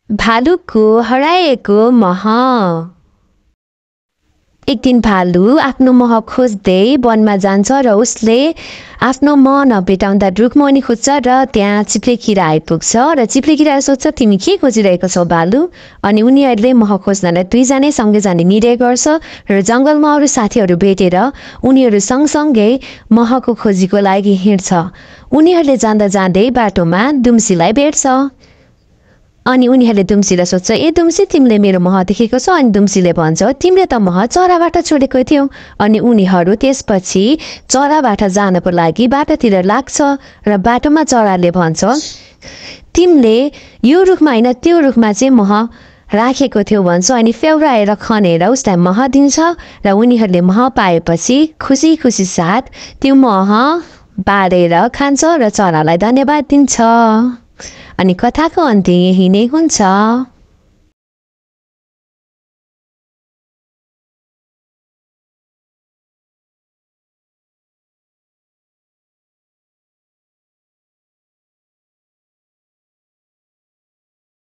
भालुको हराएको मह। एक दिन भालु आफ्नो मह खोज्दै वनमा जान्छ र उसले आफ्नो मह नभेटाउँदा रुखमुनि खोज्छ र त्यहाँ चिप्ले किरा आइपुग्छ र चिप्ले किरा सोध्छ तिमी के खोजिरहेको छौ भालु? अनि उनीहरूले मह खोज्नलाई दुईजना सँगै जाने निर्णय गर्छ र जङ्गलमा अरू साथीहरू भेटेर उनीहरू सँगसँगै महको खोजीको लागि हिँड्छ। उनीहरूले जाँदा जाँदै बाटोमा दुम्सीलाई भेट्छ। अनि उनीहरूले दुम्सीलाई सोध्छ ए दुम्सी तिमीले मेरो मह देखेको छ? अनि दुम्सीले भन्छ तिमीले त मह चराबाट छोडेको थियौ। अनि उनीहरू त्यसपछि चराबाट जानको लागि बाटोतिर लाग्छ र बाटोमा चराले भन्छ तिमीले यो रुखमा होइन त्यो रुखमा चाहिँ मह राखेको थियो भन्छ। अनि फेउराएर खनेर उसलाई मह दिन्छ र उनीहरूले मह पाएपछि खुसी खुसी साथ त्यो मह बाँडेर खान्छ र चरालाई धन्यवाद दिन्छ। अनि कथाको अन्त्य यही नै हुन्छ।